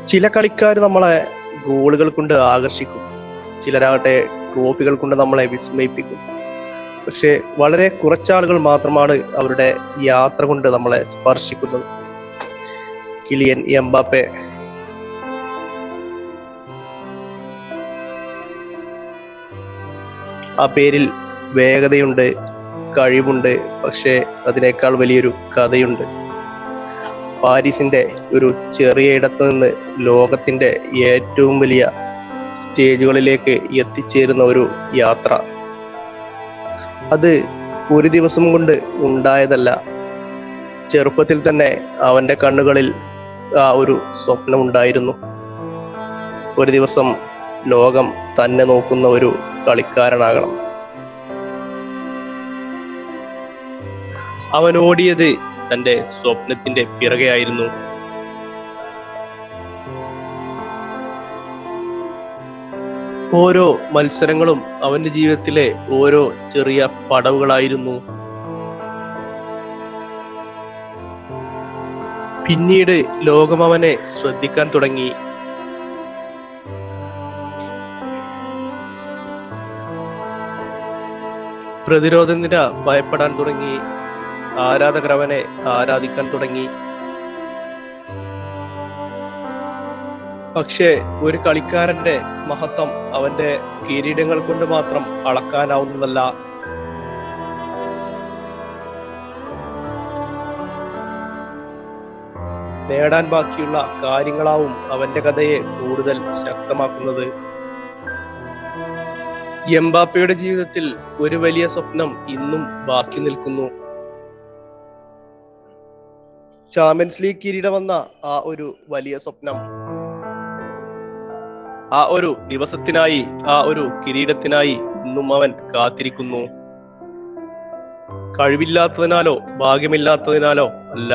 ചില കളിക്കാർ നമ്മളെ ഗോളുകൾ കൊണ്ട് ആകർഷിക്കും, ചിലരാകട്ടെ ട്രോഫികൾ കൊണ്ട് നമ്മളെ വിസ്മയിപ്പിക്കും. പക്ഷെ വളരെ കുറച്ചാളുകൾ മാത്രമാണ് അവരുടെ യാത്ര കൊണ്ട് നമ്മളെ സ്പർശിക്കുന്നത്. Kylian Mbappe. ആ പേരിൽ വേഗതയുണ്ട്, കഴിവുണ്ട്, പക്ഷേ അതിനേക്കാൾ വലിയൊരു കഥയുണ്ട്. പാരീസിന്റെ ഒരു ചെറിയ ഇടത്ത് നിന്ന് ലോകത്തിന്റെ ഏറ്റവും വലിയ സ്റ്റേജുകളിലേക്ക് എത്തിച്ചേരുന്ന ഒരു യാത്ര. അത് ഒരു ദിവസം കൊണ്ട് ഉണ്ടായതല്ല. ചെറുപ്പത്തിൽ തന്നെ അവന്റെ കണ്ണുകളിൽ ആ ഒരു സ്വപ്നമുണ്ടായിരുന്നു. ഒരു ദിവസം ലോകം തന്നെ നോക്കുന്ന ഒരു കളിക്കാരനാകണം. അവൻ ഓടിയത് തന്റെ സ്വപ്നത്തിന്റെ പിറകെയായിരുന്നു. ഓരോ മത്സരങ്ങളും അവന്റെ ജീവിതത്തിലെ ഓരോ ചെറിയ പടവുകളായിരുന്നു. പിന്നീട് ലോകം അവനെ ശ്രദ്ധിക്കാൻ തുടങ്ങി. പ്രതിരോധ നിര ഭയപ്പെടാൻ തുടങ്ങി. ആരാധകർ അവനെ ആരാധിക്കാൻ തുടങ്ങി. പക്ഷേ ഒരു കളിക്കാരന്റെ മഹത്വം അവന്റെ കിരീടങ്ങൾ കൊണ്ട് മാത്രം അളക്കാനാവുന്നതല്ല. നേടാൻ ബാക്കിയുള്ള കാര്യങ്ങളാവും അവന്റെ കഥയെ കൂടുതൽ ശക്തമാക്കുന്നത്. എംബാപ്പയുടെ ജീവിതത്തിൽ ഒരു വലിയ സ്വപ്നം ഇന്നും ബാക്കി നിൽക്കുന്നു. ചാമ്പ്യൻസ് ലീഗ് കിരീടം വന്ന ആ ഒരു വലിയ സ്വപ്നം, ആ ഒരു ദിവസത്തിനായി, ആ ഒരു കിരീടത്തിനായി ഇന്നും അവൻ കാത്തിരിക്കുന്നു. കഴിവില്ലാത്തതിനാലോ ഭാഗ്യമില്ലാത്തതിനാലോ അല്ല.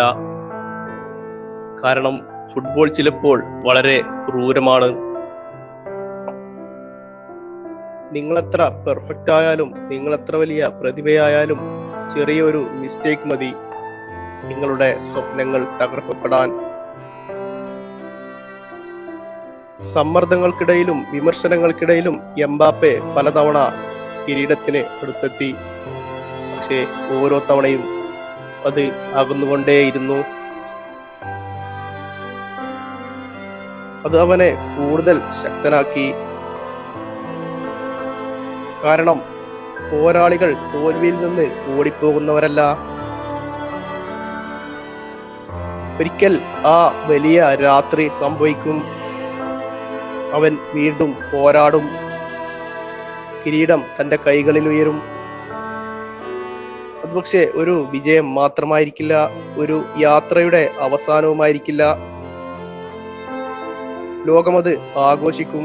കാരണം ഫുട്ബോൾ ചിലപ്പോൾ വളരെ ക്രൂരമാണ്. നിങ്ങളെത്ര പെർഫെക്റ്റ് ആയാലും, നിങ്ങളെത്ര വലിയ പ്രതിഭയായാലും, ചെറിയൊരു മിസ്റ്റേക്ക് മതി നിങ്ങളുടെ സ്വപ്നങ്ങൾ തകർക്കപ്പെടാൻ. സമ്മർദ്ദങ്ങൾക്കിടയിലും വിമർശനങ്ങൾക്കിടയിലും എംബാപ്പെ പലതവണ കിരീടത്തിന് അടുത്തെത്തി. പക്ഷേ ഓരോ തവണയും അത് അകന്നുകൊണ്ടേയിരുന്നു. അത് അവനെ കൂടുതൽ ശക്തനാക്കി. കാരണം പോരാളികൾ തോൽവിയിൽ നിന്ന് ഓടിപ്പോകുന്നവരല്ല. ഒരിക്കൽ ആ വലിയ രാത്രി സംഭവിക്കും. അവൻ വീണ്ടും പോരാടും. കിരീടം തന്റെ കൈകളിൽ ഉയരും. അത് പക്ഷേ ഒരു വിജയം മാത്രമായിരിക്കില്ല, ഒരു യാത്രയുടെ അവസാനവുമായിരിക്കില്ല. ലോകമത് ആഘോഷിക്കും.